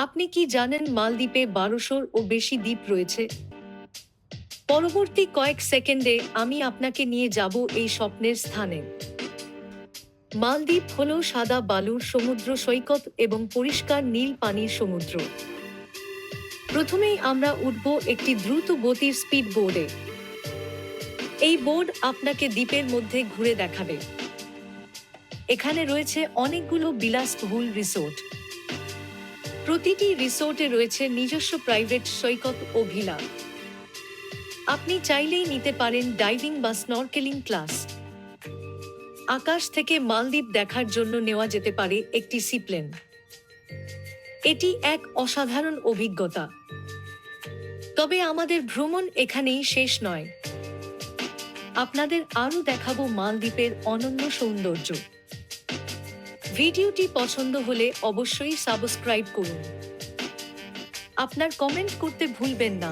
আপনি কি জানেন মালদ্বীপে ১২০০র ও বেশি দ্বীপ রয়েছে? পরবর্তী কয়েক সেকেন্ডে আমি আপনাকে নিয়ে যাব এই স্বপ্নের স্থানে। মালদ্বীপ হল সাদা বালুর সমুদ্র সৈকত এবং পরিষ্কার নীল পানির সমুদ্র। প্রথমেই আমরা উঠব একটি দ্রুত গতির স্পিড বোর্ডে। এই বোর্ড আপনাকে দ্বীপের মধ্যে ঘুরে দেখাবে। এখানে রয়েছে অনেকগুলো বিলাসবহুল রিসোর্ট। প্রতিটি রিসোর্টে রয়েছে নিজস্ব প্রাইভেট সৈকত ও ভিলা। আপনি চাইলেই নিতে পারেন ডাইভিং বা স্নরকেলিং ক্লাস। আকাশ থেকে মালদ্বীপ দেখার জন্য নেওয়া যেতে পারে একটি সিপ্লেন। এটি এক অসাধারণ অভিজ্ঞতা। তবে আমাদের ভ্রমণ এখানেই শেষ নয়। আপনাদের আরও দেখাবো মালদ্বীপের অনন্য সৌন্দর্য। ভিডিওটি পছন্দ হলে অবশ্যই সাবস্ক্রাইব করুন। আপনার কমেন্ট করতে ভুলবেন না।